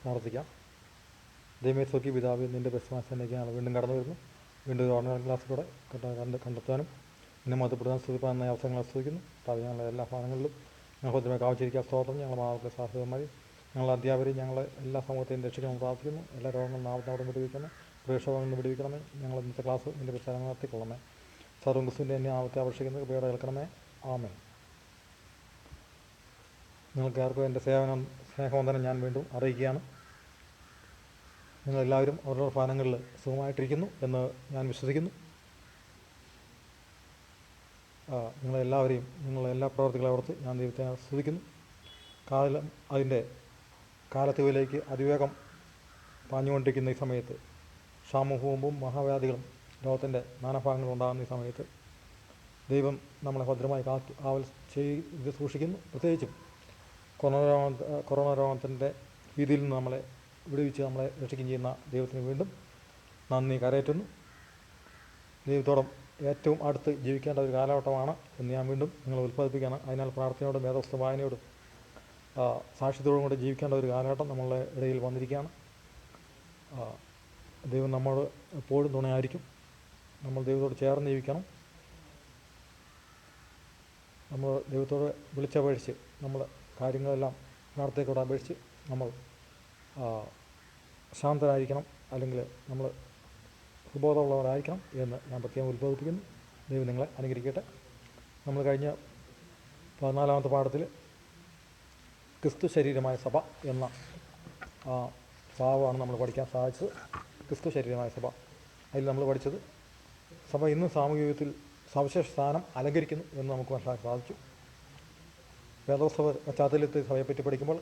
പ്രാർത്ഥിക്കാം. ദൈവമേ സ്വർഗീയ പിതാവേ, നിൻ്റെ ബസ്മാസനേക്ക് ഞങ്ങൾ വീണ്ടും കടന്നു വരുന്നു. വീണ്ടും ഒരു ഓൺലൈൻ ക്ലാസ്സിലൂടെ കണ്ടെത്താനും ഇന്ന് മതപ്പെടുത്താൻ സ്തുതിപ്പാൻ അവസരങ്ങൾ ആസ്വദിക്കുന്നു. ഞങ്ങളുടെ എല്ലാ ഭാഗങ്ങളിലും ഞങ്ങൾ ഭദ്രമായി കാവച്ചിരിക്കാൻ സ്തോത്രം. ഞങ്ങൾ മാതാപിതാക്കളെ സാഹചര്യമായി ഞങ്ങൾ അധ്യാപകരെയും ഞങ്ങളെ എല്ലാ സമൂഹത്തെയും രക്ഷിക്കണം പ്രാർത്ഥിക്കുന്നു. എല്ലാ രോഗങ്ങളും നാമത്തോടെ വിടുവിക്കണം, പ്രേക്ഷകങ്ങളിൽ നിന്ന് വിടുവിക്കണമേ. ഞങ്ങൾ ഇന്നത്തെ ക്ലാസ് നിൻ്റെ പ്രചാരം നടത്തിക്കൊള്ളണമേ. സർവ്വം ക്രിസ്തുവിൻ്റെ എന്നെ ആവത്തെ ആവശ്യിക്കുന്നത് കൃപയോടെ കേൾക്കണമേ. ആമേൻ. നിങ്ങൾക്ക് ആർക്കും എൻ്റെ സ്നേഹവന്ദനം ഞാൻ വീണ്ടും അറിയിക്കുകയാണ്. നിങ്ങളെല്ലാവരും അവരുടെ ഭവനങ്ങളിൽ സുഖമായിട്ടിരിക്കുന്നു എന്ന് ഞാൻ വിശ്വസിക്കുന്നു. നിങ്ങളെല്ലാവരെയും നിങ്ങളുടെ എല്ലാ പ്രവർത്തികളെ ഓർത്ത് ഞാൻ ദൈവത്തെ സ്തുതിക്കുന്നു. കാലം അതിൻ്റെ കാലത്തുവിലേക്ക് അതിവേഗം പാഞ്ഞുകൊണ്ടിരിക്കുന്ന ഈ സമയത്ത് ക്ഷാമഭൂമും മഹാവ്യാധികളും ലോകത്തിൻ്റെ നാനാഭാഗങ്ങളും ഉണ്ടാകുന്ന ഈ സമയത്ത് ദൈവം നമ്മളെ ഭദ്രമായി കാവൽ ചെയ്ത് സൂക്ഷിക്കുന്നു. പ്രത്യേകിച്ചും കൊറോണ രോഗത്തിൻ്റെ രീതിയിൽ നിന്ന് നമ്മളെ വിടുവിച്ച് നമ്മളെ രക്ഷിക്കുകയും ചെയ്യുന്ന ദൈവത്തിന് വീണ്ടും നന്ദി കരയറ്റുന്നു. ദൈവത്തോടും ഏറ്റവും അടുത്ത് ജീവിക്കേണ്ട ഒരു കാലഘട്ടമാണ് എന്ന് ഞാൻ വീണ്ടും നിങ്ങൾ ഉത്പാദിപ്പിക്കുകയാണ്. അതിനാൽ പ്രാർത്ഥനയോടും വേദപുസ്തക വായനയോടും സാക്ഷ്യത്തോടും കൂടി ജീവിക്കേണ്ട ഒരു കാലഘട്ടം നമ്മളുടെ ഇടയിൽ വന്നിരിക്കുകയാണ്. ദൈവം നമ്മോട് എപ്പോഴും തുണയായിരിക്കും. നമ്മൾ ദൈവത്തോട് ചേർന്ന് ജീവിക്കണം. നമ്മൾ ദൈവത്തോട് വിളിച്ചപേക്ഷിച്ച് നമ്മൾ കാര്യങ്ങളെല്ലാം പ്രാർത്ഥനയോട് അപേക്ഷിച്ച് നമ്മൾ ശാന്തരായിരിക്കണം, അല്ലെങ്കിൽ നമ്മൾ സുബോധമുള്ളവരായിരിക്കണം എന്ന് ഞാൻ പ്രത്യേകം ഉത്ബോധിപ്പിക്കുന്നു. ദൈവം നിങ്ങളെ അനുഗ്രഹിക്കട്ടെ. നമ്മൾ കഴിഞ്ഞ 14-ാമത്തെ പാഠത്തിൽ ക്രിസ്തു ശരീരമായ സഭ എന്ന ഭാവമാണ് നമ്മൾ പഠിക്കാൻ സാധിച്ചത്. ക്രിസ്തു ശരീരമായ സഭ, അതിൽ നമ്മൾ പഠിച്ചത് സഭ ഇന്നും സാമൂഹിക ജീവിതത്തിൽ സവിശേഷ സ്ഥാനം അലങ്കരിക്കുന്നു എന്ന് നമുക്ക് മനസ്സിലാക്കാൻ സാധിച്ചു. വേദോത്സവ പശ്ചാത്തലത്തിൽ സഭയെപ്പറ്റി പഠിക്കുമ്പോൾ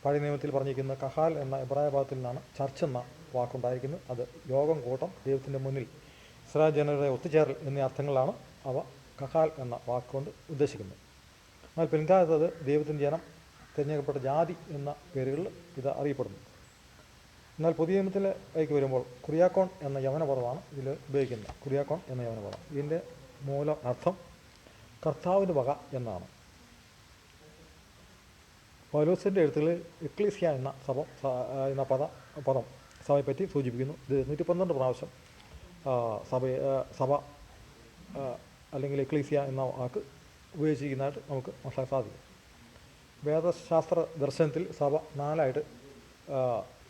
പഴയ നിയമത്തിൽ പറഞ്ഞിരിക്കുന്ന കഹാൽ എന്ന എബ്രായ പദത്തിൽ നിന്നാണ് ചർച്ച് എന്ന വാക്കുണ്ടായിരിക്കുന്നത്. അത് യോഗം, കൂട്ടം, ദൈവത്തിൻ്റെ മുന്നിൽ ഇസ്രായേൽ ജനതയുടെ ഒത്തുചേരൽ എന്നീ അർത്ഥങ്ങളിലാണ് അവ കഹാൽ എന്ന വാക്കുകൊണ്ട് ഉദ്ദേശിക്കുന്നത്. എന്നാൽ പിൽക്കാലത്ത് അത് ദൈവത്തിൻ്റെ ജനം, തിരഞ്ഞെടുക്കപ്പെട്ട ജാതി എന്ന പേരുകളിൽ ഇത് അറിയപ്പെടുന്നു. എന്നാൽ പുതിയ നിയമത്തിലേക്ക് വരുമ്പോൾ കുറിയാക്കോൺ എന്ന യവനപദമാണ് ഇതിൽ ഉപയോഗിക്കുന്നത്. കുറിയാക്കോൺ എന്ന യവനപദം, ഇതിൻ്റെ മൂല അർത്ഥം കർത്താവിൻ്റെ വക എന്നാണ്. പൗലോസിൻ്റെ എഴുത്തുകളിൽ എക്ലീസിയ എന്ന പദം സഭയെപ്പറ്റി സൂചിപ്പിക്കുന്നു. ഇത് 112 പ്രാവശ്യം സഭ അല്ലെങ്കിൽ എക്ലീസിയ എന്ന വാക്ക് ഉപയോഗിച്ചിരിക്കുന്നതായിട്ട് നമുക്ക് മനസ്സിലാക്കാൻ സാധിക്കും. വേദശാസ്ത്ര ദർശനത്തിൽ സഭ 4ആയിട്ട്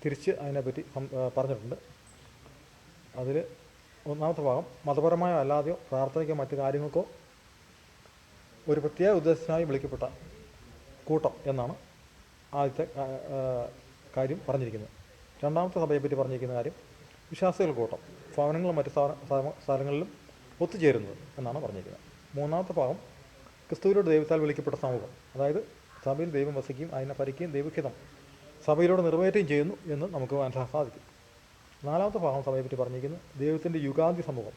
തിരിച്ച് അതിനെപ്പറ്റി പറഞ്ഞിട്ടുണ്ട്. അതിൽ ഒന്നാമത്തെ ഭാഗം മതപരമായോ അല്ലാതെയോ പ്രാർത്ഥനയ്ക്കോ മറ്റു കാര്യങ്ങൾക്കോ ഒരു പ്രത്യേക ഉദ്ദേശത്തിനായി വിളിക്കപ്പെട്ട കൂട്ടം എന്നാണ് ആദ്യത്തെ കാര്യം പറഞ്ഞിരിക്കുന്നത്. രണ്ടാമത്തെ സഭയെപ്പറ്റി പറഞ്ഞിരിക്കുന്ന കാര്യം വിശ്വാസികൾ കൂട്ടം ഭവനങ്ങളും മറ്റ് സ്ഥലങ്ങളിലും ഒത്തുചേരുന്നത് എന്നാണ് പറഞ്ഞിരിക്കുന്നത്. മൂന്നാമത്തെ ഭാഗം ക്രിസ്തുവിലൂടെ ദൈവത്താൽ വിളിക്കപ്പെട്ട സമൂഹം, അതായത് സഭയിൽ ദൈവം വസിക്കുകയും അതിനെ ഭരിക്കുകയും ദൈവഹിതം സഭയിലൂടെ നിറവേറ്റുകയും ചെയ്യുന്നു എന്ന് നമുക്ക് മനസ്സിലാക്കാൻ സാധിക്കും. നാലാമത്തെ ഭാഗം സഭയെപ്പറ്റി പറഞ്ഞിരിക്കുന്നത് ദൈവത്തിൻ്റെ യുഗാന്തി സമൂഹം,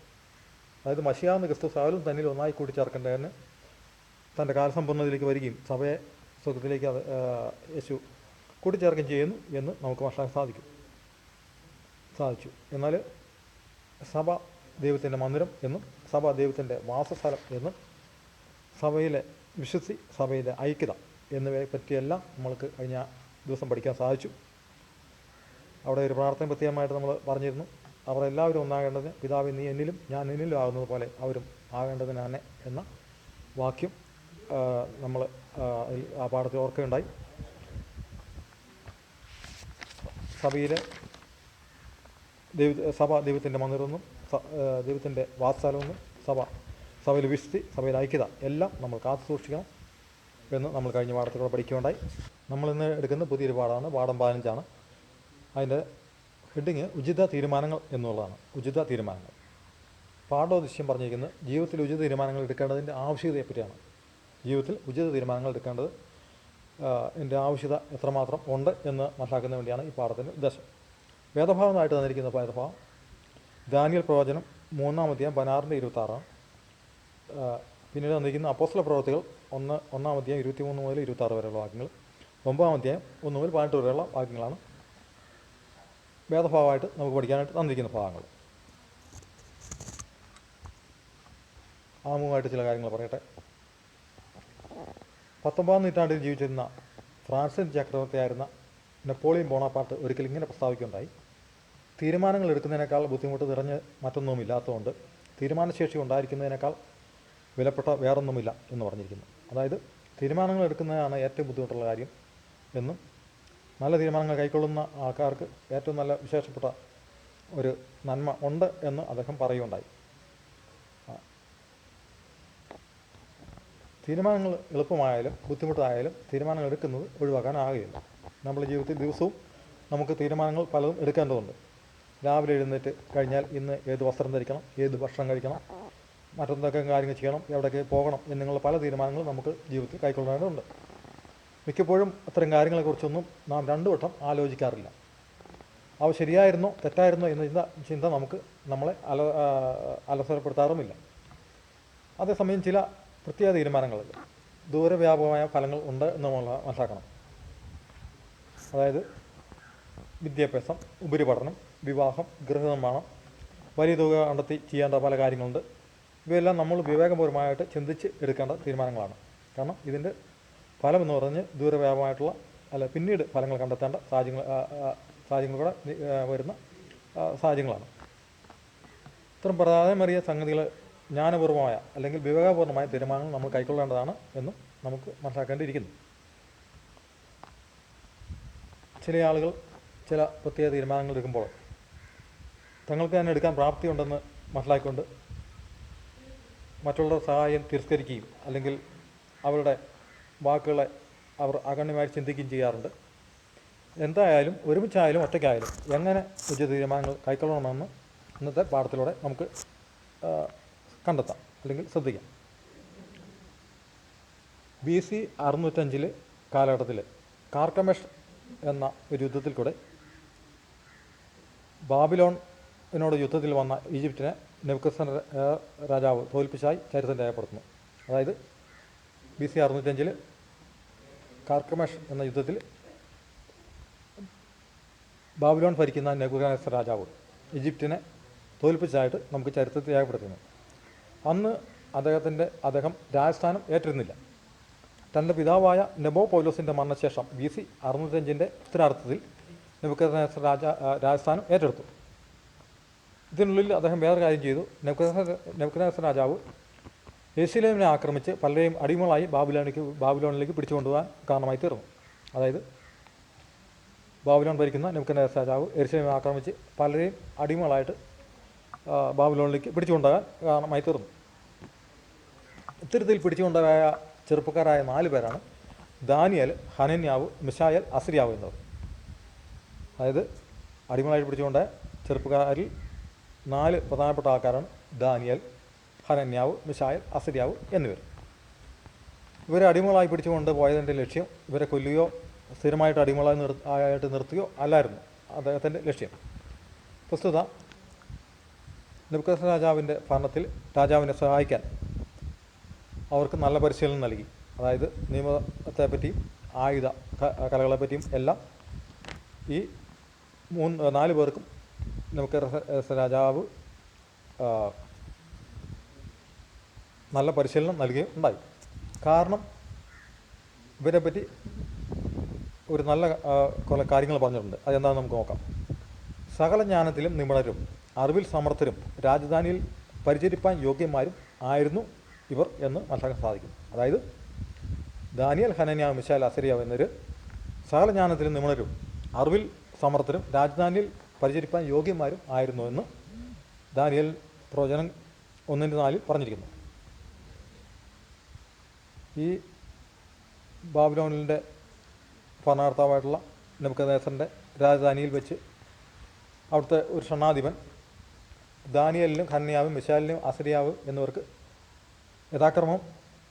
അതായത് മശിയാവുന്ന ക്രിസ്തു സകലം തന്നിൽ ഒന്നായി കൂട്ടിച്ചേർക്കേണ്ടതിന് തൻ്റെ കാലസമ്പൂർണ്ണതയിലേക്ക് വരികയും സഭയെ സ്വർഗത്തിലേക്ക് യേശു കൂട്ടിച്ചേർക്കുകയും ചെയ്യുന്നു എന്ന് നമുക്ക് മനസ്സിലാക്കാൻ സാധിച്ചു. എന്നാൽ സഭ ദൈവത്തിൻ്റെ മന്ദിരം എന്നും സഭ ദൈവത്തിൻ്റെ വാസസ്ഥലം എന്നും സഭയിലെ വിശുദ്ധി, സഭയിലെ ഐക്യത എന്നിവയെ പറ്റിയെല്ലാം നമ്മൾക്ക് കഴിഞ്ഞ ദിവസം പഠിക്കാൻ സാധിച്ചു. അവിടെ ഒരു പ്രാർത്ഥന പ്രത്യേകമായിട്ട് നമ്മൾ പറഞ്ഞിരുന്നു. അവർ എല്ലാവരും ഒന്നാകേണ്ടതിന് പിതാവേ നീ എന്നിലും ഞാൻ നിന്നിലും ആകുന്നത് പോലെ അവരും ആകേണ്ടതിനാണ് എന്ന വാക്യം നമ്മൾ ആ പാഠത്തിൽ ഓർക്കുകയുണ്ടായി. സഭയിലെ സഭ ദൈവത്തിൻ്റെ മന്ദിരമെന്നും ദൈവത്തിൻ്റെ വാസസ്ഥലമെന്നും സഭയിലെ വിശുദ്ധി, സഭയിലെ ഐക്യത എല്ലാം നമ്മൾ കാത്തു സൂക്ഷിക്കണം എന്ന് നമ്മൾ കഴിഞ്ഞ പാഠത്തിലൂടെ പഠിക്കുകയുണ്ടായി. നമ്മളിന്ന് എടുക്കുന്ന പുതിയൊരു പാഠമാണ്, പാഠം 15. അതിൻ്റെ ഹെഡിങ് ഉചിത തീരുമാനങ്ങൾ എന്നുള്ളതാണ്. ഉചിത തീരുമാനങ്ങൾ. പാഠോദ്ദേശം പറഞ്ഞിരിക്കുന്നത് ജീവിതത്തിൽ ഉചിത തീരുമാനങ്ങൾ എടുക്കേണ്ടതിൻ്റെ ആവശ്യകതയെപ്പറ്റിയാണ്. ജീവിതത്തിൽ ഉചിത തീരുമാനങ്ങൾ എടുക്കേണ്ടത് എൻ്റെ ആവശ്യകത എത്രമാത്രം ഉണ്ട് എന്ന് മനസ്സിലാക്കുന്നതിന് വേണ്ടിയാണ് ഈ പാഠത്തിൻ്റെ ഉദ്ദേശം. വേദഭാഗമായിട്ട് തന്നിരിക്കുന്ന വേദഭാഗം ദാനിയേൽ പ്രവചനം 3-ാം അധ്യായം 16-26. പിന്നീട് തന്നിരിക്കുന്ന അപ്പോസ്തല പ്രവൃത്തികൾ 1-ാം അധ്യായം 23 മുതൽ 26 വരെയുള്ള വാക്യങ്ങൾ. 9-ാം അധ്യായം 1 മുതൽ 18 വരെയുള്ള വാക്യങ്ങളാണ് വേദഭാഗമായിട്ട് നമുക്ക് പഠിക്കാനായിട്ട് തന്നിരിക്കുന്ന ഭാഗങ്ങൾ. ആമുഖമായിട്ട് ചില കാര്യങ്ങൾ പറയട്ടെ. 19-ാം നൂറ്റാണ്ടിൽ ജീവിച്ചിരുന്ന ഫ്രാൻസിസ് ചക്രവർത്തിയായിരുന്ന നെപ്പോളിയൻ ബോണാപ്പാർട്ട് ഒരിക്കൽ ഇങ്ങനെ പ്രസ്താവിക്കുകയുണ്ടായി: തീരുമാനങ്ങൾ എടുക്കുന്നതിനേക്കാൾ ബുദ്ധിമുട്ട് നിറഞ്ഞ് മറ്റൊന്നുമില്ലാത്തതുകൊണ്ട് തീരുമാനശേഷി ഉണ്ടായിരിക്കുന്നതിനേക്കാൾ വിലപ്പെട്ട വേറൊന്നുമില്ല എന്ന് പറഞ്ഞിരിക്കുന്നു. അതായത് തീരുമാനങ്ങൾ എടുക്കുന്നതാണ് ഏറ്റവും ബുദ്ധിമുട്ടുള്ള കാര്യം എന്നും നല്ല തീരുമാനങ്ങൾ കൈക്കൊള്ളുന്ന ആൾക്കാർക്ക് ഏറ്റവും നല്ല വിശേഷപ്പെട്ട ഒരു നന്മ ഉണ്ട് എന്ന് അദ്ദേഹം പറയുകയുണ്ടായി. തീരുമാനങ്ങൾ എളുപ്പമായാലും ബുദ്ധിമുട്ടായാലും തീരുമാനങ്ങൾ എടുക്കുന്നത് ഒഴിവാക്കാനാകുകയില്ല. നമ്മുടെ ജീവിതത്തിൽ ദിവസവും നമുക്ക് തീരുമാനങ്ങൾ പലതും എടുക്കേണ്ടതുണ്ട്. രാവിലെ എഴുന്നേറ്റ് കഴിഞ്ഞാൽ ഇന്ന് ഏത് വസ്ത്രം ധരിക്കണം, ഏത് ഭക്ഷണം കഴിക്കണം, മറ്റെന്തൊക്കെ കാര്യങ്ങൾ ചെയ്യണം, എവിടേക്ക് പോകണം എന്നിങ്ങനെയുള്ള പല തീരുമാനങ്ങളും നമുക്ക് ജീവിതത്തിൽ കൈക്കൊള്ളേണ്ടതുണ്ട്. മിക്കപ്പോഴും അത്തരം കാര്യങ്ങളെക്കുറിച്ചൊന്നും നാം രണ്ടു വട്ടം ആലോചിക്കാറില്ല. അവ ശരിയായിരുന്നോ തെറ്റായിരുന്നോ എന്ന ചിന്ത നമ്മളെ അലസരപ്പെടുത്താറുമില്ല. അതേസമയം ചില പ്രത്യേക തീരുമാനങ്ങൾ ദൂരവ്യാപകമായ ഫലങ്ങൾ ഉണ്ട് എന്ന് നമ്മൾ മനസ്സിലാക്കണം. അതായത് വിദ്യാഭ്യാസം, ഉപരിപഠനം, വിവാഹം, ഗൃഹനിർമ്മാണം, വലിയ തുക കണ്ടെത്തി ചെയ്യേണ്ട പല കാര്യങ്ങളുണ്ട്. ഇവയെല്ലാം നമ്മൾ വിവേകപൂർവമായിട്ട് ചിന്തിച്ച് എടുക്കേണ്ട തീരുമാനങ്ങളാണ്. കാരണം ഇതിൻ്റെ ഫലമെന്ന് പറഞ്ഞ് ദൂരവ്യാപകമായിട്ടുള്ള പിന്നീട് ഫലങ്ങൾ കണ്ടെത്തേണ്ട സാഹചര്യങ്ങളിലൂടെ വരുന്ന സാഹചര്യങ്ങളാണ്. ഇത്തരം പ്രാധാന്യമേറിയ സംഗതികൾ ജ്ഞാനപൂർവമായ അല്ലെങ്കിൽ വിവേകപൂർവമായ തീരുമാനങ്ങൾ നമ്മൾ കൈക്കൊള്ളേണ്ടതാണ് എന്നും നമുക്ക് മനസ്സിലാക്കേണ്ടിയിരിക്കുന്നു. ചില ആളുകൾ ചില പ്രത്യേക തീരുമാനങ്ങൾ എടുക്കുമ്പോൾ തങ്ങൾക്ക് തന്നെ എടുക്കാൻ പ്രാപ്തിയുണ്ടെന്ന് മനസ്സിലാക്കിക്കൊണ്ട് മറ്റുള്ളവരുടെ സഹായം തിരസ്കരിക്കുകയും അല്ലെങ്കിൽ അവരുടെ വാക്കുകളെ അവർ അഗണ്യമായി ചിന്തിക്കുകയും ചെയ്യാറുണ്ട്. എന്തായാലും ഒരുമിച്ചായാലും ഒറ്റയ്ക്കായാലും എങ്ങനെ ഉചിത തീരുമാനങ്ങൾ കൈക്കൊള്ളണമെന്ന് ഇന്നത്തെ പാഠത്തിലൂടെ നമുക്ക് കണ്ടെത്താം അല്ലെങ്കിൽ ശ്രദ്ധിക്കാം. BC 605 കാലഘട്ടത്തിൽ കാർക്കമെഷ് എന്ന ഒരു യുദ്ധത്തിൽ കൂടെ ബാബിലോണിനോട് യുദ്ധത്തിൽ വന്ന ഈജിപ്തിനെ നെബൂഖദ്നേസർ രാജാവ് തോൽപ്പിച്ചതായി ചരിത്രം രേഖപ്പെടുത്തുന്നു. അതായത് BC 605 കാർക്കമെഷ് എന്ന യുദ്ധത്തിൽ ബാബിലോൺ ഭരിക്കുന്ന നെബൂഖദ്നേസർ രാജാവ് ഈജിപ്തിനെ തോൽപ്പിച്ചതായിട്ട് നമുക്ക് ചരിത്രത്തിൽ രേഖപ്പെടുത്തുന്നു. അന്ന് അദ്ദേഹം രാജസ്ഥാനം ഏറ്റിരുന്നില്ല. തൻ്റെ പിതാവായ നെബോ പൗലോസിൻ്റെ മരണശേഷം BC 605 ഉത്തരാർദ്ധത്തിൽ നെബൂഖദ്നേസർ രാജസ്ഥാനം ഏറ്റെടുത്തു. ഇതിനുള്ളിൽ അദ്ദേഹം വേറെ കാര്യം ചെയ്തു. നെബൂഖദ്നേസർ രാജാവ് യെരുശലേമിനെ ആക്രമിച്ച് പലരെയും അടിമകളായി ബാബിലോണിലേക്ക് പിടിച്ചുകൊണ്ടുപോകാൻ കാരണമായി തീർന്നു. അതായത് ബാബിലോൺ ഭരിക്കുന്ന നെബൂഖദ്നേസർ രാജാവ് യെരുശലേമിനെ ആക്രമിച്ച് പലരെയും അടിമകളായിട്ട് ബാബിലോണിലേക്ക് പിടിച്ചുകൊണ്ടുപോകാൻ കാരണമായി തീർന്നു. ഇത്തരത്തിൽ പിടിച്ചുകൊണ്ടുപോയ ചെറുപ്പക്കാരായ 4 പേരാണ് ദാനിയേൽ, ഹനന്യാവ്, മിശായേൽ, അസര്യാവ് എന്നിവർ. അതായത് അടിമകളായിട്ട് പിടിച്ചുകൊണ്ടുപോയ ചെറുപ്പക്കാരിൽ 4 പ്രധാനപ്പെട്ട ആൾക്കാരാണ് ദാനിയേൽ, ഹനന്യാവ്, മിശായേൽ, അസര്യാവ് എന്നിവർ. ഇവരെ അടിമകളായി പിടിച്ചുകൊണ്ട് പോയതിൻ്റെ ലക്ഷ്യം ഇവരെ കൊല്ലുകയോ സ്ഥിരമായിട്ട് അടിമകളായിട്ട് നിർത്തുകയോ അല്ലായിരുന്നു അദ്ദേഹത്തിൻ്റെ ലക്ഷ്യം. പ്രസ്തുത നെബൂഖദ്നേസർ രാജാവിൻ്റെ ഭരണത്തിൽ രാജാവിനെ സഹായിക്കാൻ അവർക്ക് നല്ല പരിശീലനം നൽകി. അതായത് നിയമത്തെപ്പറ്റിയും ആയുധ കലകളെപ്പറ്റിയും എല്ലാം ഈ 4 പേർക്കും നെബൂഖദ്നേസർ രാജാവ് നല്ല പരിശീലനം നൽകുകയും ഉണ്ടായി. കാരണം ഇവരെപ്പറ്റി ഒരു നല്ല കുറേ കാര്യങ്ങൾ പറഞ്ഞിട്ടുണ്ട്. അതെന്താണെന്ന് നമുക്ക് നോക്കാം. സകല ജ്ഞാനത്തിലും നിപുണരും അറിവിൽ സമർത്ഥരും രാജധാനിയിൽ പരിചരിപ്പാൻ യോഗ്യന്മാരും ആയിരുന്നു ഇവർ എന്ന് മനസ്സിലാക്കാൻ സാധിക്കും. അതായത് ദാനിയേൽ, ഹനന്യാവ്, മിശായേൽ, അസര്യാവ് എന്നവർ സകല ജ്ഞാനത്തിലും നിപുണരും അറിവിൽ സമർത്ഥരും രാജധാനിയിൽ പരിചരിപ്പാൻ യോഗ്യന്മാരും ആയിരുന്നു എന്ന് ദാനിയേൽ പ്രവചനം 1:4 പറഞ്ഞിരിക്കുന്നു. ഈ ബാബിലോണിൻ്റെ ഭരണകർത്താവായിട്ടുള്ള നെബൂഖദ്നേസറിൻ്റെ രാജധാനിയിൽ വെച്ച് അവിടുത്തെ ഒരു ഷണ്ണാധിപൻ ദാനിയേലിനും ഹനന്യാവും മിശായേലിനും അസര്യാവ് എന്നിവർക്ക് യഥാക്രമം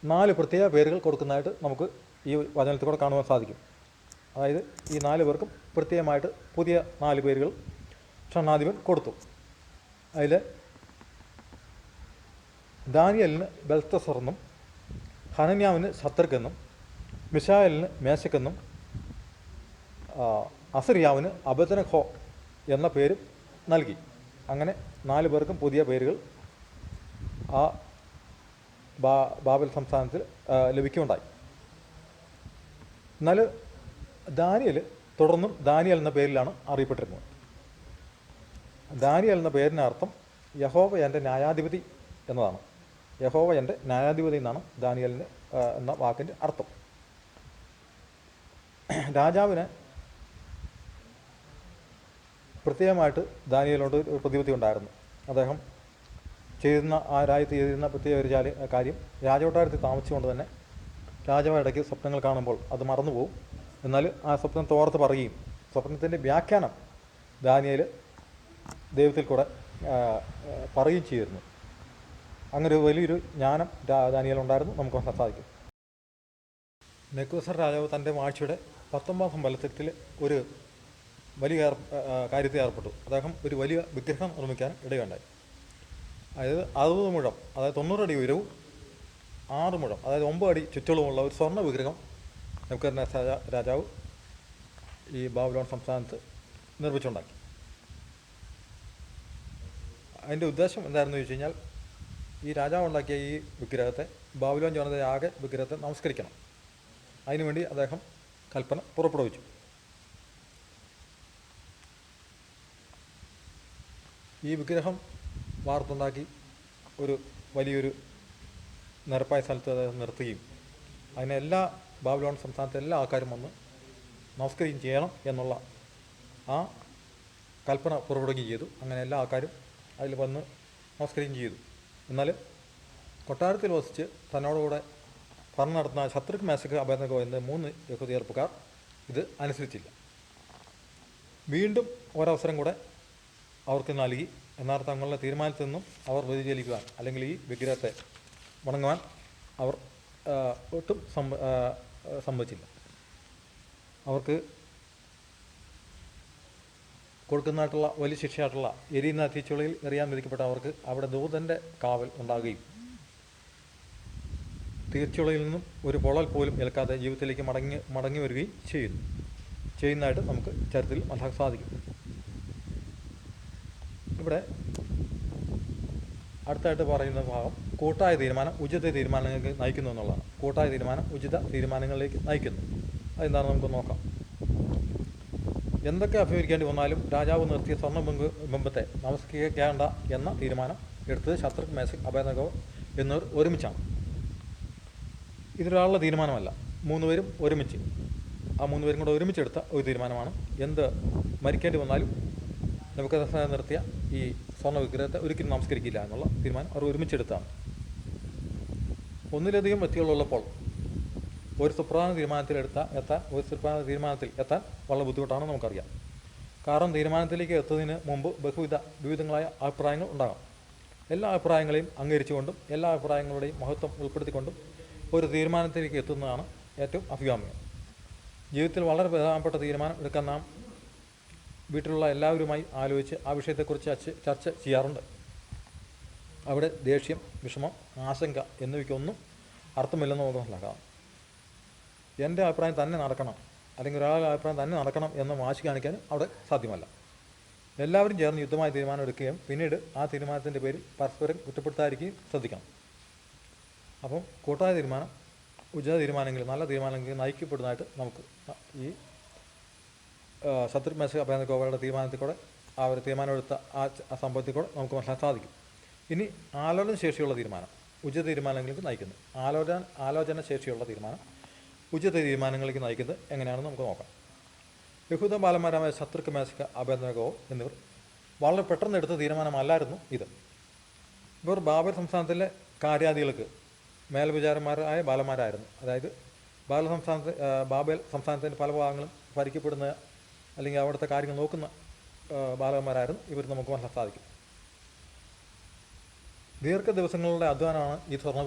4 പ്രത്യേക പേരുകൾ കൊടുക്കുന്നതായിട്ട് നമുക്ക് ഈ വചനത്തിൽ കൂടെ കാണുവാൻ സാധിക്കും. അതായത് ഈ 4 പേർക്കും പ്രത്യേകമായിട്ട് പുതിയ 4 പേരുകൾ ഷണ്ണാധിപൻ കൊടുത്തു. അതിൽ ദാനിയേലിന് ബെൽത്തസർ എന്നും ഹനന്യാവിന് ശത്രുക്കെന്നും മിശായേലിന് മേശക്കെന്നും അസര്യാവിന് അബദ്നഗോ എന്ന പേരും നൽകി. അങ്ങനെ 4 പേർക്കും പുതിയ പേരുകൾ ആ ബാബേൽ സംസ്ഥാനത്തിൽ ലഭിക്കുകയുണ്ടായി. എന്നാൽ ദാനിയേൽ തുടർന്നും ദാനിയേൽ എന്ന പേരിലാണ് അറിയപ്പെട്ടിരുന്നത്. ദാനിയേൽ എന്ന പേരിൻ്റെ അർത്ഥം യഹോവ എൻ്റെ ന്യായാധിപതി എന്നതാണ്. യഹോവ എൻ്റെ ന്യായാധിപതി എന്നാണ് ദാനിയേലിൻ്റെ എന്ന വാക്കിൻ്റെ അർത്ഥം. രാജാവിന് പ്രത്യേകമായിട്ട് ദാനിയേലിനോട് ഒരു പ്രതിപത്തി ഉണ്ടായിരുന്നു. അദ്ദേഹം ചെയ്തിരുന്ന ആ രാജ്യത്ത് ചെയ്തിരുന്ന പ്രത്യേക ഒരു കാര്യം, രാജകൊട്ടാരത്തിൽ താമസിച്ചുകൊണ്ട് തന്നെ രാജാവ് ഇടയ്ക്ക് സ്വപ്നങ്ങൾ കാണുമ്പോൾ അത് മറന്നുപോകും. എന്നാൽ ആ സ്വപ്നം തോർത്ത് പറയുകയും സ്വപ്നത്തിൻ്റെ വ്യാഖ്യാനം ദാനിയേൽ ദൈവത്തിൽ കൂടെ പറയുകയും ചെയ്തിരുന്നു. അങ്ങനെ ഒരു വലിയൊരു ജ്ഞാനം ദാനിയേൽ ഉണ്ടായിരുന്നു നമുക്ക് മനസ്സിലാക്കാൻ സാധിക്കും. നെബൂഖദ്നേസർ രാജാവ് തൻ്റെ വാഴ്ചയുടെ 19 വത്സരത്തിൽ ഒരു വലിയ കാര്യത്തിൽ ഏർപ്പെട്ടു. അദ്ദേഹം ഒരു വലിയ വിഗ്രഹം നിർമ്മിക്കാൻ ഇടയുണ്ടായി. അതായത് 60 മുഴം, അതായത് 90 അടി ഉയരവും 6 മുഴം, അതായത് 9 അടി ചുറ്റളവുമുള്ള ഒരു സ്വർണ്ണ വിഗ്രഹം നെബൂഖദ്നേസർ രാജാവ് ഈ ബാബിലോൺ സംസ്ഥാനത്ത് നിർമ്മിച്ചുണ്ടാക്കി. അതിൻ്റെ ഉദ്ദേശം എന്തായിരുന്നു ചോദിച്ചു കഴിഞ്ഞാൽ, ഈ രാജാവ് ഉണ്ടാക്കിയ ഈ വിഗ്രഹത്തെ, ബാബിലോൺ ജനതയാകെ വിഗ്രഹത്തെ നമസ്കരിക്കണം. അതിനുവേണ്ടി അദ്ദേഹം കൽപ്പന പുറപ്പെടുവിച്ചു. ഈ വിഗ്രഹം വാർത്തുണ്ടാക്കി ഒരു വലിയൊരു നിരപ്പായ സ്ഥലത്ത് അദ്ദേഹം നിർത്തുകയും അതിനെ എല്ലാ ബാബിലോൺ സംസ്ഥാനത്തെ എല്ലാ ആൾക്കാരും വന്ന് നമസ്കരിക്കുകയും ചെയ്യണം എന്നുള്ള ആ കൽപ്പന പുറപ്പെടുകയും ചെയ്തു. അങ്ങനെ എല്ലാ ആൾക്കാരും അതിൽ വന്ന് നമസ്കരിക്കുകയും ചെയ്തു. എന്നാൽ കൊട്ടാരത്തിൽ വസിച്ച് തന്നോടുകൂടെ ഭരണം നടത്തുന്ന ശത്രുഘ്, മേശക്, അബേദ്നെഗോ എന്ന 3 യഹൂദ ചെറുപ്പക്കാർ ഇത് അനുസരിച്ചില്ല. വീണ്ടും ഒരവസരം കൂടെ അവർക്ക് നൽകി. എന്നാൽ തങ്ങളുടെ തീരുമാനത്തിൽ നിന്നും അവർ വ്യതിചലിക്കുവാൻ അല്ലെങ്കിൽ ഈ വിഗ്രഹത്തെ വണങ്ങുവാൻ അവർ ഒട്ടും സമ്മതിച്ചില്ല. അവർക്ക് കൊടുക്കുന്നതായിട്ടുള്ള വലിയ ശിക്ഷയായിട്ടുള്ള എരിയുന്ന തീച്ചുളയിൽ എറിയാൻ വിധിക്കപ്പെട്ട അവർക്ക് അവിടെ ദൂതൻ്റെ കാവൽ ഉണ്ടാകുകയും തീർച്ചുളയിൽ നിന്നും ഒരു പൊള്ളൽ പോലും ഏൽക്കാതെ ജീവിതത്തിലേക്ക് മടങ്ങി വരികയും ചെയ്യുന്നതായിട്ട് നമുക്ക് ചരിത്രത്തിൽ മനസ്സിലാക്കാൻ സാധിക്കും. ഇവിടെ അടുത്തായിട്ട് പറയുന്ന ഭാഗം കൂട്ടായ തീരുമാനം ഉചിത തീരുമാനങ്ങൾക്ക് നയിക്കുന്നു എന്നുള്ളതാണ്. കൂട്ടായ തീരുമാനം ഉചിത തീരുമാനങ്ങളിലേക്ക് നയിക്കുന്നു. അതെന്താണ് നമുക്ക് നോക്കാം. എന്തൊക്കെ അഭിമുഖീകരിക്കേണ്ടി വന്നാലും രാജാവ് നിർത്തിയ സ്വർണ്ണ ബിംബത്തെ നമസ്കരിക്കേണ്ട എന്ന തീരുമാനം എടുത്തത് ശത്രുഘ്, മേശക്, അബേദ്നെഗോ എന്നിവർ ഒരുമിച്ചാണ്. ഇതൊരാളുടെ തീരുമാനമല്ല. 3 പേരും ഒരുമിച്ച്, ആ 3 പേരും കൂടെ ഒരുമിച്ചെടുത്ത ഒരു തീരുമാനമാണ്. എന്ത് മരിക്കേണ്ടി വന്നാലും നെബൂഖദ്നേസർ നിർത്തിയ ഈ സ്വർണ്ണ വിഗ്രഹത്തെ ഒരിക്കലും നമസ്കരിക്കില്ല എന്നുള്ള തീരുമാനം അവർ ഒരുമിച്ചെടുത്താണ്. ഒന്നിലധികം വ്യക്തികളുള്ളപ്പോൾ ഒരു സുപ്രധാന തീരുമാനത്തിൽ എത്താൻ വളരെ ബുദ്ധിമുട്ടാണെന്ന് നമുക്കറിയാം. കാരണം തീരുമാനത്തിലേക്ക് എത്തുന്നതിന് മുമ്പ് വിവിധങ്ങളായ അഭിപ്രായങ്ങൾ ഉണ്ടാകാം. എല്ലാ അഭിപ്രായങ്ങളെയും അംഗീകരിച്ചുകൊണ്ടും എല്ലാ അഭിപ്രായങ്ങളുടെയും മഹത്വം ഉൾപ്പെടുത്തിക്കൊണ്ടും ഒരു തീരുമാനത്തിലേക്ക് എത്തുന്നതാണ് ഏറ്റവും അഭികാമ്യം. ജീവിതത്തിൽ വളരെ പ്രധാനപ്പെട്ട തീരുമാനം എടുക്കാൻ നാം വീട്ടിലുള്ള എല്ലാവരുമായി ആലോചിച്ച് ആ വിഷയത്തെക്കുറിച്ച് ചർച്ച ചെയ്യാറുണ്ട്. അവിടെ ദേഷ്യം, വിഷമം, ആശങ്ക എന്നിവയ്ക്കൊന്നും അർത്ഥമില്ലെന്ന് നമുക്ക് മനസ്സിലാക്കാം. എൻ്റെ അഭിപ്രായം തന്നെ നടക്കണം അല്ലെങ്കിൽ ഒരാളുടെ അഭിപ്രായം തന്നെ നടക്കണം എന്ന് വാശി കാണിക്കാൻ അവിടെ സാധ്യമല്ല. എല്ലാവരും ചേർന്ന് യുദ്ധമായ തീരുമാനം എടുക്കുകയും പിന്നീട് ആ തീരുമാനത്തിൻ്റെ പേരിൽ പരസ്പരം കുറ്റപ്പെടുത്താതിരിക്കുകയും ശ്രദ്ധിക്കണം. അപ്പം കൂട്ടായ തീരുമാനം ഉചിത തീരുമാനങ്ങളിൽ നല്ല തീരുമാനങ്ങളിൽ നയിക്കപ്പെടുന്നതായിട്ട് നമുക്ക് ഈ ശത്രുഘ്, മേശക്, അബേദ്നെഗോയുടെ തീരുമാനത്തിൽ കൂടെ ആ ഒരു തീരുമാനമെടുത്ത ആ സംഭവത്തിൽ കൂടെ നമുക്ക് മനസ്സിലാക്കാൻ സാധിക്കും. ഇനി ആലോചന ശേഷിയുള്ള തീരുമാനം ഉചിത തീരുമാനങ്ങൾക്ക് നയിക്കുന്നു. ആലോചന ശേഷിയുള്ള തീരുമാനം ഉചിത തീരുമാനങ്ങളിലേക്ക് നയിക്കുന്നത് എങ്ങനെയാണെന്ന് നമുക്ക് നോക്കാം. യഹൂദ ബാലന്മാരായ ശത്രുഘ്, മേശക്, അബേദ്നെഗോ എന്നിവർ വളരെ പെട്ടെന്ന് എടുത്ത തീരുമാനമല്ലായിരുന്നു ഇത്. ഇവർ ബാബേൽ സംസ്ഥാനത്തിലെ കാര്യാദികൾക്ക് മേൽവിചാരന്മാരായ ബാലന്മാരായിരുന്നു. അതായത് ബാബേൽ സംസ്ഥാനത്തിൻ്റെ പല ഭാഗങ്ങളും ഭരിക്കപ്പെടുന്ന അല്ലെങ്കിൽ അവിടുത്തെ കാര്യങ്ങൾ നോക്കുന്ന ബാലന്മാരായിരുന്നു ഇവർ നമുക്ക് മനസ്സിലാക്കാൻ സാധിക്കും. ദീർഘ ദിവസങ്ങളുടെ അധ്വാനമാണ്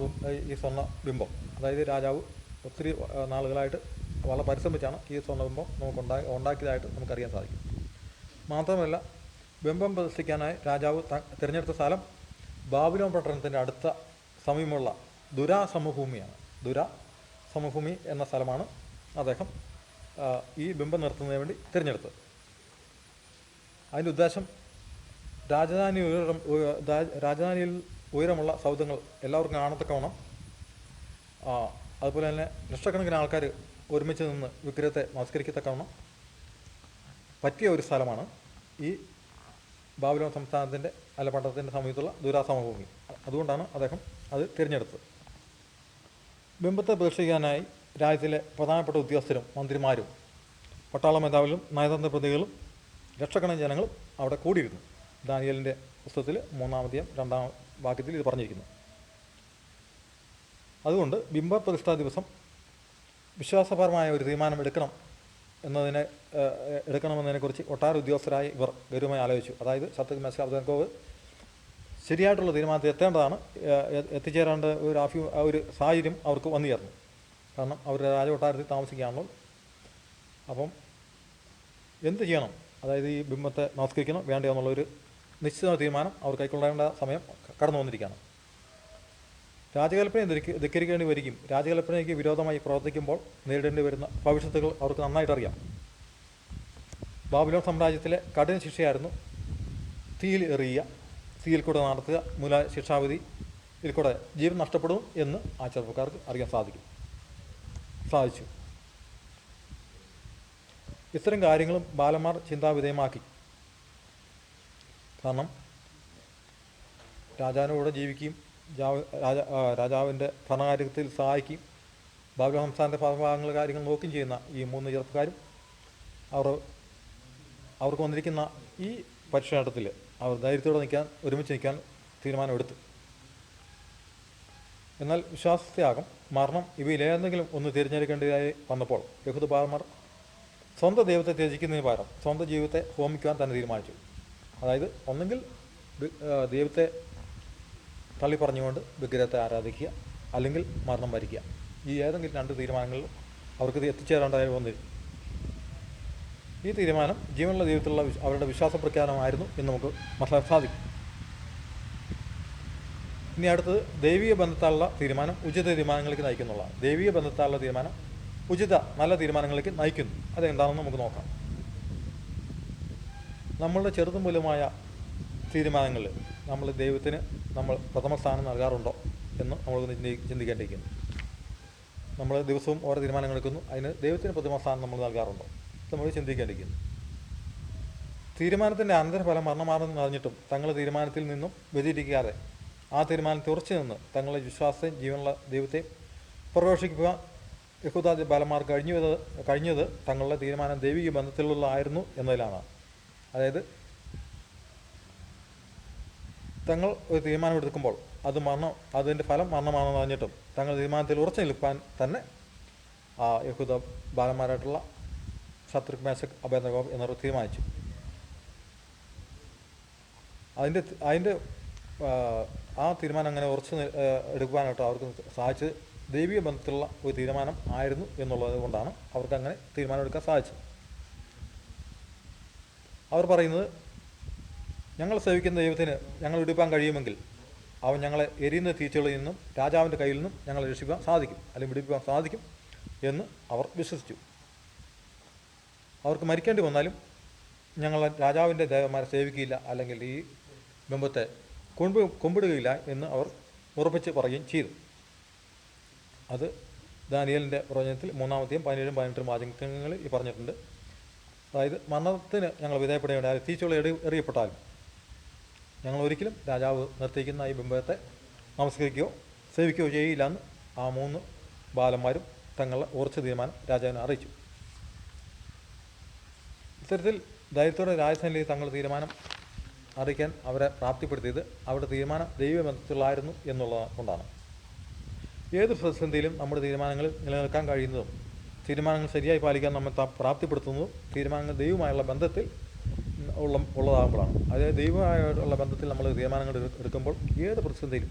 ഈ സ്വർണ്ണ ബിംബം. അതായത് രാജാവ് ഒത്തിരി നാളുകളായിട്ട് വളരെ പരിശ്രമിച്ചാണ് ഈ സ്വർണ്ണബിംബം നമുക്ക് ഉണ്ടാക്കിയതായിട്ട് നമുക്കറിയാൻ സാധിക്കും. മാത്രമല്ല ബിംബം പ്രതിഷ്ഠിക്കാനായി രാജാവ് തിരഞ്ഞെടുത്ത സ്ഥലം ബാബിലോൺ പട്ടണത്തിൻ്റെ അടുത്ത സമീപമുള്ള ദുരാ സമഭൂമിയാണ്. ദുരാ സമഭൂമി എന്ന സ്ഥലമാണ് അദ്ദേഹം ഈ ബിംബം നിർത്തുന്നതിന് വേണ്ടി തിരഞ്ഞെടുത്തത്. അതിൻ്റെ ഉദ്ദേശം രാജധാനിയിൽ ഉയരമുള്ള സൗധങ്ങൾ എല്ലാവർക്കും കാണത്തക്കവണ്ണം, അതുപോലെ തന്നെ ലക്ഷക്കണക്കിന് ആൾക്കാർ ഒരുമിച്ച് നിന്ന് വിഗ്രഹത്തെ നമസ്കരിക്കത്തക്കവണ്ണം പറ്റിയ ഒരു സ്ഥലമാണ് ഈ ബാബിലോൺ സംസ്ഥാനത്തിൻ്റെ അല്ല പട്ടണത്തിൻ്റെ സമീപത്തുള്ള ദുരാസമഭൂമി. അതുകൊണ്ടാണ് അദ്ദേഹം അത് തിരഞ്ഞെടുത്തത്. ബിംബത്തെ പ്രതിഷ്ഠിക്കാനായി രാജ്യത്തിലെ പ്രധാനപ്പെട്ട ഉദ്യോഗസ്ഥരും മന്ത്രിമാരും പട്ടാള മേധാവികളും നയതന്ത്ര പ്രതികളും ലക്ഷക്കണക്കിന് ജനങ്ങളും അവിടെ കൂടിയിരുന്നു. ദാനിയേലിൻ്റെ പുസ്തകത്തിൽ 3-ാം അധ്യായം 2-ാം വാക്യത്തിൽ ഇത് പറഞ്ഞിരിക്കുന്നു. അതുകൊണ്ട് ബിംബ പ്രതിഷ്ഠാ ദിവസം വിശ്വാസപരമായ ഒരു തീരുമാനം എടുക്കണമെന്നതിനെക്കുറിച്ച് ഒട്ടാരെ ഉദ്യോഗസ്ഥരായി ഇവർ ഗൗരവമായി ആലോചിച്ചു. അതായത് ശത്രുഘ്ന, മേശക്, അബേദ്നെഗോ ശരിയായിട്ടുള്ള തീരുമാനത്തിൽ എത്തിച്ചേരേണ്ട ഒരു സാഹചര്യം അവർക്ക് വന്നു ചേർന്നു. കാരണം അവർ രാജകൊട്ടാരത്തിൽ താമസിക്കുകയാണല്ലോ. അപ്പം എന്ത് ചെയ്യണം, അതായത് ഈ ബിംബത്തെ നമസ്കരിക്കണം വേണ്ടയോ എന്നുള്ളൊരു നിശ്ചിത തീരുമാനം അവർ കൈക്കൊള്ളേണ്ട സമയം കടന്നു വന്നിരിക്കുകയാണ്. രാജകൽപ്പനയെ ധിക്കരിക്കേണ്ടി വരികയും രാജകൽപ്പനയ്ക്ക് വിരോധമായി പ്രവർത്തിക്കുമ്പോൾ നേരിടേണ്ടി വരുന്ന ഭവിഷ്യത്തുകൾ അവർക്ക് നന്നായിട്ടറിയാം. ബാബിലോൺ സാമ്രാജ്യത്തിലെ കഠിന ശിക്ഷയായിരുന്നു തീയിൽ എറിയുക, തീയിൽ കൂടെ നടത്തുക, ശിക്ഷാവിധിയിൽ കൂടെ ജീവൻ നഷ്ടപ്പെടും എന്ന് ആ ചെറുപ്പക്കാർക്ക് അറിയാൻ സാധിച്ചു. ഇത്തരം കാര്യങ്ങളും ബാലന്മാർ ചിന്താവിധേയമാക്കി. കാരണം രാജാവിനോട് ജീവിക്കുകയും രാജാവിൻ്റെ ഭരണകാര്യത്തിൽ സഹായിക്കുകയും ബാബിലോൺ സംസ്ഥാനത്തെ ഭാഗങ്ങൾ കാര്യങ്ങൾ നോക്കുകയും ചെയ്യുന്ന ഈ 3 ചെറുപ്പക്കാരും അവർക്ക് വന്നിരിക്കുന്ന ഈ പരീക്ഷണത്തിൽ അവർ ധൈര്യത്തോടെ ഒരുമിച്ച് നിൽക്കാൻ തീരുമാനമെടുത്തു. എന്നാൽ വിശ്വാസത്യാഗം, മരണം ഇവയിലേതെങ്കിലും ഒന്ന് തിരഞ്ഞെടുക്കേണ്ടതായി വന്നപ്പോൾ യഹൂദ ബാലന്മാർ സ്വന്തം ദൈവത്തെ ത്യജിക്കുന്നതിന് പകരം സ്വന്തം ജീവിതത്തെ ഹോമിക്കുവാൻ തന്നെ തീരുമാനിച്ചു. അതായത് ഒന്നെങ്കിൽ ദൈവത്തെ തള്ളിപ്പറഞ്ഞുകൊണ്ട് വിഗ്രഹത്തെ ആരാധിക്കുക, അല്ലെങ്കിൽ മരണം വരിക്കുക. ഈ ഏതെങ്കിലും 2 തീരുമാനങ്ങളിലും അവർക്ക് എത്തിച്ചേരേണ്ടതായി വന്നിരുന്നു. ഈ തീരുമാനം ജീവനുള്ള ദൈവത്തിലുള്ള അവരുടെ വിശ്വാസ പ്രഖ്യാപനമായിരുന്നു എന്ന് നമുക്ക് മനസ്സിലാക്കാൻ സാധിക്കും. ഇനി അടുത്തത് ദൈവിക ബന്ധത്താലുള്ള തീരുമാനം ഉചിത തീരുമാനങ്ങളിലേക്ക് നയിക്കുന്നുള്ളതാണ്. ദൈവിക ബന്ധത്താലുള്ള തീരുമാനം നല്ല തീരുമാനങ്ങളിലേക്ക് നയിക്കുന്നു. അതെന്താണെന്ന് നമുക്ക് നോക്കാം. നമ്മളുടെ ചെറുതും വലുതുമായ തീരുമാനങ്ങളിൽ ദൈവത്തിന് നമ്മൾ പ്രഥമ സ്ഥാനം നൽകാറുണ്ടോ എന്ന് നമ്മളൊന്ന് ചിന്തിക്കേണ്ടിയിരിക്കുന്നു. നമ്മൾ ദിവസവും ഓരോ തീരുമാനങ്ങൾ എടുക്കുന്നു, അതിന് ദൈവത്തിന് പ്രഥമ സ്ഥാനം നമ്മൾ നൽകാറുണ്ടോ നമ്മൾ ചിന്തിക്കേണ്ടിയിരിക്കുന്നു. തീരുമാനത്തിൻ്റെ അനന്തരഫലം മരണമാണെന്ന് അറിഞ്ഞിട്ടും തങ്ങളുടെ തീരുമാനത്തിൽ നിന്നും വ്യതിരിക്കാതെ ആ തീരുമാനത്തിൽ ഉറച്ചു നിന്ന് തങ്ങളുടെ വിശ്വാസത്തെയും ജീവനുള്ള ദൈവത്തെ പ്രവേശിക്കുവാൻ യഹൂദ ബാലന്മാർ കഴിഞ്ഞത് തങ്ങളുടെ തീരുമാനം ദൈവിക ബന്ധത്തിലുള്ളതായിരുന്നു എന്നതിലാണ്. അതായത് തങ്ങൾ ഒരു തീരുമാനമെടുക്കുമ്പോൾ അതിൻ്റെ ഫലം മരണമാണെന്ന് അറിഞ്ഞിട്ടും തങ്ങളുടെ തീരുമാനത്തിൽ ഉറച്ചു നിൽക്കാൻ തന്നെ ആ യഹൂദ ബാലന്മാരായിട്ടുള്ള ശത്രുഘ്ന, മേശക്, അബേദ്നെഗോ എന്നിവർ തീരുമാനിച്ചു. അതിൻ്റെ ആ തീരുമാനം അങ്ങനെ ഉറച്ചു എടുക്കുവാനായിട്ട് അവർക്ക് സാധിച്ചത് ദൈവിക ബന്ധത്തിലുള്ള ഒരു തീരുമാനം ആയിരുന്നു എന്നുള്ളത് കൊണ്ടാണ് അവർക്ക് അങ്ങനെ തീരുമാനമെടുക്കാൻ സാധിച്ചത്. അവർ പറയുന്നത്, ഞങ്ങൾ സേവിക്കുന്ന ദൈവത്തിന് ഞങ്ങൾ ഇടിപ്പാൻ കഴിയുമെങ്കിൽ അവൻ ഞങ്ങളെ എരിയുന്ന തീച്ചകളിൽ നിന്നും രാജാവിൻ്റെ കയ്യിൽ നിന്നും ഞങ്ങളെ രക്ഷിക്കാൻ സാധിക്കും, അല്ലെങ്കിൽ വിടിപ്പിക്കാൻ സാധിക്കും എന്ന് അവർ വിശ്വസിച്ചു. അവർക്ക് മരിക്കേണ്ടി വന്നാലും ഞങ്ങൾ രാജാവിൻ്റെ ദേവന്മാരെ സേവിക്കുകയില്ല, അല്ലെങ്കിൽ ഈ ബിംബത്തെ കുമ്പിടുകയില്ല എന്ന് അവർ ഉറപ്പിച്ച് പറയുകയും ചെയ്തു. അത് ദാനിയേലിൻ്റെ പ്രവചനത്തിൽ 3-ാം അധ്യായം 17-18 വാചകങ്ങളിൽ ഈ പറഞ്ഞിട്ടുണ്ട്. അതായത് മരണത്തിന് ഞങ്ങൾ വിധേയപ്പെടേണ്ട തീച്ചുള എറിയപ്പെട്ടാലും ഞങ്ങൾ ഒരിക്കലും രാജാവ് നിർത്തിക്കുന്ന ഈ ബിംബത്തെ നമസ്കരിക്കുകയോ സേവിക്കുകയോ ചെയ്യില്ല എന്ന് ആ 3 ബാലന്മാരും തങ്ങളുടെ ഉറച്ച തീരുമാനം രാജാവിനെ അറിയിച്ചു. ഇത്തരത്തിൽ ധൈര്യത്തോടെ രാജസേനയിൽ തങ്ങളുടെ തീരുമാനം അറിയിക്കാൻ അവരെ പ്രാപ്തിപ്പെടുത്തിയത് അവരുടെ തീരുമാനം ദൈവബന്ധത്തിലായിരുന്നു എന്നുള്ളത് കൊണ്ടാണ്. ഏത് പ്രതിസന്ധിയിലും നമ്മുടെ തീരുമാനങ്ങളിൽ നിലനിൽക്കാൻ കഴിയുന്നതും തീരുമാനങ്ങൾ ശരിയായി പാലിക്കാൻ നമ്മെ പ്രാപ്തിപ്പെടുത്തുന്നതും തീരുമാനങ്ങൾ ദൈവമായുള്ള ബന്ധത്തിൽ ഉള്ളതാകുമ്പോഴാണ്. അതായത് ദൈവമായുള്ള ബന്ധത്തിൽ നമ്മൾ തീരുമാനങ്ങൾ എടുക്കുമ്പോൾ ഏത് പ്രതിസന്ധിയിലും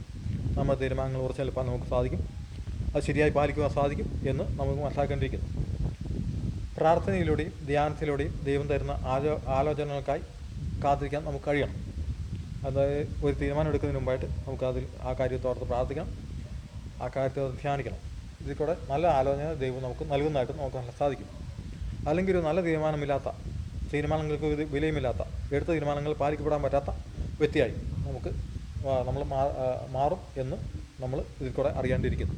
നമ്മുടെ തീരുമാനങ്ങൾ ഉറച്ചു നിൽക്കാൻ നമുക്ക് സാധിക്കും, അത് ശരിയായി പാലിക്കുവാൻ സാധിക്കും എന്ന് നമുക്ക് മനസ്സിലാക്കേണ്ടിയിരിക്കുന്നു. പ്രാർത്ഥനയിലൂടെയും ധ്യാനത്തിലൂടെയും ദൈവം തരുന്ന ആലോചനകൾക്കായി കാത്തിരിക്കാൻ നമുക്ക് കഴിയണം. അതായത് ഒരു തീരുമാനം എടുക്കുന്നതിന് മുമ്പായിട്ട് നമുക്കതിൽ ആ കാര്യത്തോർത്ത് പ്രാർത്ഥിക്കണം, ആ കാര്യത്തെ ധ്യാനിക്കണം. ഇതിൽ കൂടെ നല്ല ആലോചന ദൈവം നമുക്ക് നൽകുന്നതായിട്ട് നമുക്ക് നല്ല സാധിക്കും. അല്ലെങ്കിൽ ഒരു നല്ല തീരുമാനങ്ങൾക്ക് വിലയുമില്ലാത്ത, എടുത്ത തീരുമാനങ്ങൾ പാലിക്കപ്പെടാൻ പറ്റാത്ത വ്യക്തിയായി നമ്മൾ മാറും എന്ന് നമ്മൾ ഇതിൽ കൂടെ അറിയേണ്ടിയിരിക്കുന്നു.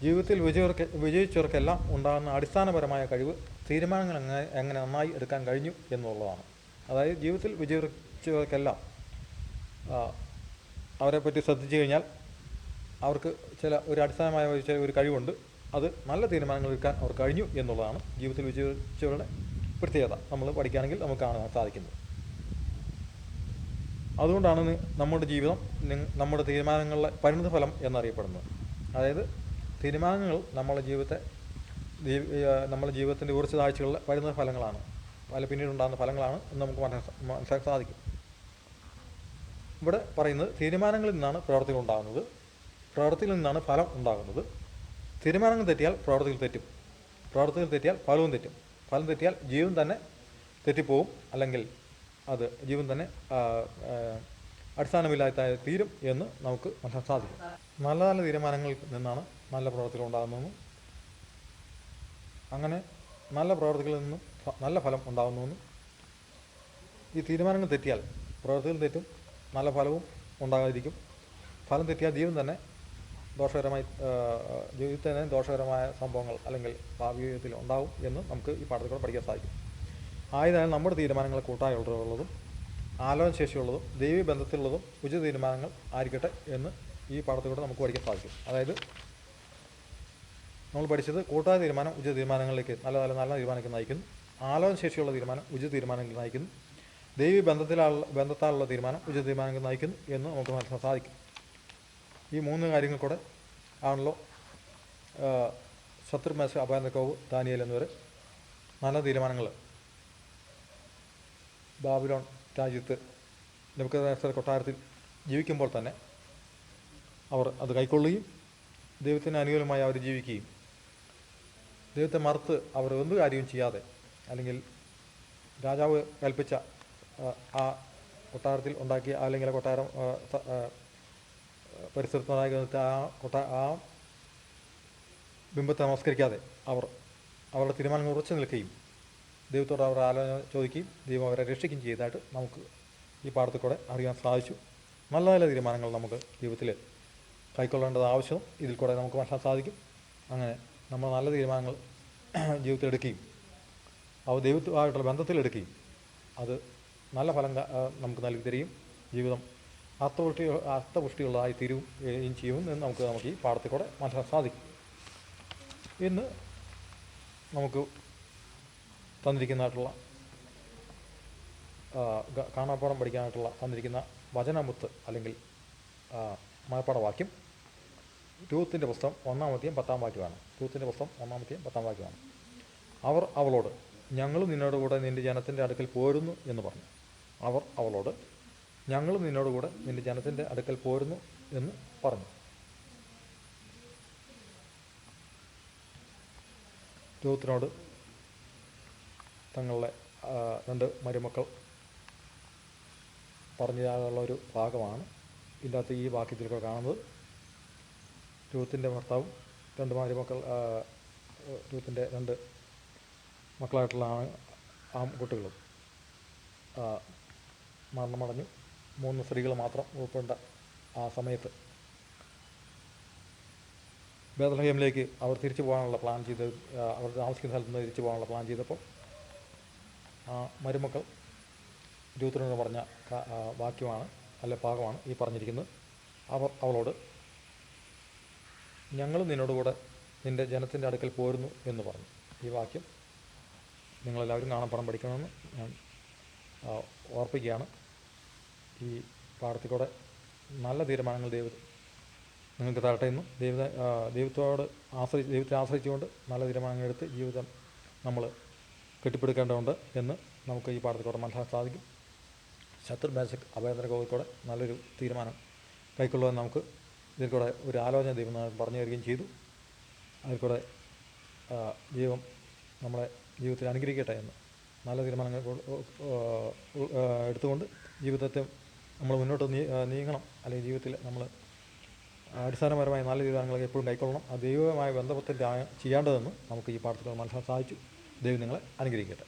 ജീവിതത്തിൽ വിജയിച്ചവർക്കെല്ലാം ഉണ്ടാകുന്ന അടിസ്ഥാനപരമായ കഴിവ് തീരുമാനങ്ങൾ എങ്ങനെ നന്നായി എടുക്കാൻ കഴിഞ്ഞു എന്നുള്ളതാണ്. അതായത് ജീവിതത്തിൽ വിജയിച്ചവർക്കെല്ലാം അവരെപ്പറ്റി ശ്രദ്ധിച്ചു കഴിഞ്ഞാൽ അവർക്ക് ഒരു അടിസ്ഥാനമായ ഒരു കഴിവുണ്ട്. അത് നല്ല തീരുമാനങ്ങൾ എടുക്കാൻ അവർ കഴിഞ്ഞു എന്നുള്ളതാണ് ജീവിതത്തിൽ വിജയിച്ചവരുടെ പ്രത്യേകത. നമ്മൾ പഠിക്കുകയാണെങ്കിൽ നമുക്ക് കാണാൻ സാധിക്കുന്നത്. അതുകൊണ്ടാണ് നമ്മുടെ ജീവിതം നമ്മുടെ തീരുമാനങ്ങളുടെ പരിണിതഫലം എന്നറിയപ്പെടുന്നത്. അതായത് തീരുമാനങ്ങൾ നമ്മുടെ ജീവിതത്തിൻ്റെ ഊർജ്ജതാഴ്ചകളുടെ പരിണിതഫലങ്ങളാണ്, പിന്നീടുണ്ടാകുന്ന ഫലങ്ങളാണ് എന്ന് നമുക്ക് മനസ്സിലാക്കാൻ സാധിക്കും. ഇവിടെ പറയുന്നത് തീരുമാനങ്ങളിൽ നിന്നാണ് പ്രവൃത്തികൾ ഉണ്ടാകുന്നത്, പ്രവൃത്തിയിൽ നിന്നാണ് ഫലം ഉണ്ടാകുന്നത്. തീരുമാനങ്ങൾ തെറ്റിയാൽ പ്രവൃത്തികൾ തെറ്റും, പ്രവൃത്തികൾ തെറ്റിയാൽ ഫലവും തെറ്റും, ഫലം തെറ്റിയാൽ ജീവൻ തന്നെ തെറ്റിപ്പോവും, അല്ലെങ്കിൽ അത് ജീവൻ തന്നെ അടിസ്ഥാനമില്ലാത്ത തീരും എന്ന് നമുക്ക് മനസ്സിലാക്കാൻ സാധിക്കും. നല്ല നല്ല തീരുമാനങ്ങളിൽ നിന്നാണ് നല്ല പ്രവൃത്തികൾ ഉണ്ടാകുന്നതെന്നും അങ്ങനെ നല്ല പ്രവൃത്തികളിൽ നിന്നും നല്ല ഫലം ഉണ്ടാകുന്നുവെന്നും ഈ തീരുമാനങ്ങൾ തെറ്റിയാൽ പ്രവൃത്തികൾ തെറ്റും, നല്ല ഫലവും ഉണ്ടാകാതിരിക്കും. ഫലം തെറ്റിയാൽ ജീവൻ തന്നെ ദോഷകരമായ സംഭവങ്ങൾ അല്ലെങ്കിൽ ഭാവി ജീവിതത്തിൽ ഉണ്ടാവും എന്ന് നമുക്ക് ഈ പാഠത്തിൽ കൂടെ പഠിക്കാൻ സാധിക്കും. ആയതിനാൽ നമ്മുടെ തീരുമാനങ്ങൾ കൂട്ടായുള്ളതും ആലോചനശേഷിയുള്ളതും ദൈവീയ ബന്ധത്തിലുള്ളതും ഉചിത തീരുമാനങ്ങൾ ആയിരിക്കട്ടെ എന്ന് ഈ പാഠത്തിലൂടെ നമുക്ക് പഠിക്കാൻ സാധിക്കും. അതായത് നമ്മൾ പഠിച്ചത് കൂട്ടായ തീരുമാനം ഉചിത തീരുമാനങ്ങളിലേക്ക് നല്ല തീരുമാനങ്ങൾക്ക് നയിക്കുന്നു, ആലോചനശേഷിയുള്ള തീരുമാനം ഉചിത തീരുമാനങ്ങൾ നയിക്കുന്നു, ദൈവീയ ബന്ധത്താലുള്ള തീരുമാനം ഉചിത തീരുമാനങ്ങൾ നയിക്കുന്നു എന്ന് നമുക്ക് മനസ്സിലാക്കാൻ സാധിക്കും. ഈ മൂന്ന് കാര്യങ്ങൾ കൂടെ ആണല്ലോ ശത്രു മേശക് അബേദ്നെഗോവ് ദാനിയേൽ എന്നിവർ നല്ല തീരുമാനങ്ങൾ ബാബിലോൺ രാജ്യത്ത് നെബൂഖദ്നേസർ കൊട്ടാരത്തിൽ ജീവിക്കുമ്പോൾ തന്നെ അവർ അത് കൈക്കൊള്ളുകയും ദൈവത്തിന് അനുകൂലമായി അവർ ജീവിക്കുകയും ദൈവത്തെ മറുത്ത് അവർ എന്ത് കാര്യവും ചെയ്യാതെ, അല്ലെങ്കിൽ രാജാവ് കൽപ്പിച്ച ആ കൊട്ടാരത്തിൽ ഉണ്ടാക്കിയ അല്ലെങ്കിൽ കൊട്ടാരം പരിസരത്തുണ്ടാക്കി ആ ബിംബത്തെ നമസ്കരിക്കാതെ അവരുടെ തീരുമാനങ്ങൾ ഉറച്ചു നിൽക്കുകയും ദൈവത്തോട് അവർ ആലോചന ചോദിക്കുകയും ദൈവം അവരെ രക്ഷിക്കുകയും ചെയ്തതായിട്ട് നമുക്ക് ഈ പാഠത്തിൽ കൂടെ അറിയാൻ സാധിച്ചു. നല്ല നല്ല തീരുമാനങ്ങൾ നമുക്ക് ജീവിതത്തിൽ കൈക്കൊള്ളേണ്ടത് ആവശ്യം ഇതിൽ കൂടെ നമുക്ക് മനസ്സിലാക്കാൻ സാധിക്കും. അങ്ങനെ നമ്മൾ നല്ല തീരുമാനങ്ങൾ ജീവിതത്തിൽ എടുക്കുകയും അവ ദൈവത്തുമായിട്ടുള്ള ബന്ധത്തിലെടുക്കുകയും അത് നല്ല ഫലം നമുക്ക് നൽകി തരികയും ജീവിതം അർത്ഥപുഷ്ടിയുള്ളതായി തീരുകയും ചെയ്യുമെന്ന് നമുക്ക് ഈ പാഠത്തിൽ കൂടെ മനസ്സിലാക്കാൻ സാധിക്കും. ഇന്ന് നമുക്ക് തന്നിരിക്കുന്നതായിട്ടുള്ള കാണാപ്പാഠം പഠിക്കാനായിട്ടുള്ള തന്നിരിക്കുന്ന വചനമുത്ത് അല്ലെങ്കിൽ മനപ്പാഠവാക്യം രൂത്തിന്റെ പുസ്തകം 1-ാം അധ്യായം 10-ാം വാക്യമാണ്. രൂത്തിന്റെ പുസ്തകം 1-ാം അധ്യായം 10-ാം വാക്യമാണ്. അവർ അവളോട്, ഞങ്ങളും നിന്നോടുകൂടെ നിന്റെ ജനത്തിൻ്റെ അടുക്കൽ പോരുന്നു എന്ന് പറഞ്ഞു. അവർ അവളോട്, ഞങ്ങളും നിന്നോടുകൂടെ നിന്റെ ജനത്തിൻ്റെ അടുക്കൽ പോരുന്നു എന്ന് പറഞ്ഞു. രൂത്തിനോട് തങ്ങളുടെ 2 മരുമക്കൾ പറഞ്ഞുള്ള ഒരു ഭാഗമാണ് ഇതിനകത്ത് ഈ വാക്യത്തിൽ കൂടെ കാണുന്നത്. രൂത്തിൻ്റെ ഭർത്താവും 2 മരുമക്കൾ, രൂത്തിൻ്റെ 2 മക്കളായിട്ടുള്ള ആൺകുട്ടികളും മരണമടഞ്ഞു. 3 സ്ത്രീകൾ മാത്രം ഉൾപ്പെട്ട ആ സമയത്ത് ബേത്ലഹേമിലേക്ക് അവർ തിരിച്ചു പോകാനുള്ള പ്ലാൻ ചെയ്ത്, അവർ താമസിക്കുന്ന സ്ഥലത്ത് നിന്ന് തിരിച്ചു പോകാനുള്ള പ്ലാൻ ചെയ്തപ്പോൾ ആ മരുമക്കൾ രൂത്തിനോട് പറഞ്ഞ വാക്യമാണ് ഭാഗമാണ് ഈ പറഞ്ഞിരിക്കുന്നത്. അവർ അവളോട്, ഞങ്ങളും നിന്നോടുകൂടെ നിൻ്റെ ജനത്തിൻ്റെ അടുക്കൽ പോരുന്നു എന്ന് പറഞ്ഞു. ഈ വാക്യം നിങ്ങളെല്ലാവരും കാണാപ്പാഠം പഠിക്കണമെന്ന് ഞാൻ ഓർപ്പിക്കുകയാണ്. ഈ പാഠത്തിൽ കൂടെ നല്ല തീരുമാനങ്ങൾ നിങ്ങൾക്ക് തരട്ടെ എന്നും ദൈവത്തെ ആശ്രയിച്ചുകൊണ്ട് നല്ല തീരുമാനങ്ങൾ എടുത്ത് ജീവിതം നമ്മൾ കെട്ടിപ്പടുക്കേണ്ടതുണ്ട് എന്ന് നമുക്ക് ഈ പാഠത്തിൽ കൂടെ മനസ്സിലാക്കാൻ സാധിക്കും. ശത്രു മേശക് അബേദ്നെഗോവിൽ കൂടെ നല്ലൊരു തീരുമാനം കൈക്കൊള്ളുവാൻ നമുക്ക് ഇതിൽ കൂടെ ഒരു ആലോചന ദൈവം പറഞ്ഞു തരികയും ചെയ്തു. അതിൽ കൂടെ ദൈവം നമ്മളെ ജീവിതത്തിൽ അനുഗ്രഹിക്കട്ടെ എന്ന് നല്ല തീരുമാനങ്ങൾ എടുത്തുകൊണ്ട് ജീവിതത്തെ നമ്മൾ മുന്നോട്ട് നീങ്ങണം. അല്ലെങ്കിൽ ജീവിതത്തിൽ നമ്മൾ അടിസ്ഥാനപരമായ നല്ല തീരുമാനങ്ങളൊക്കെ എപ്പോഴും കൈക്കൊള്ളണം. ആ ദൈവവുമായി ബന്ധപ്പെട്ട് ചെയ്യേണ്ടതെന്ന് നമുക്ക് ഈ പാഠത്തിൽ മനസ്സിലാക്കാൻ സാധിച്ചു. ദൈവം നിങ്ങളെ അനുഗ്രഹിക്കട്ടെ.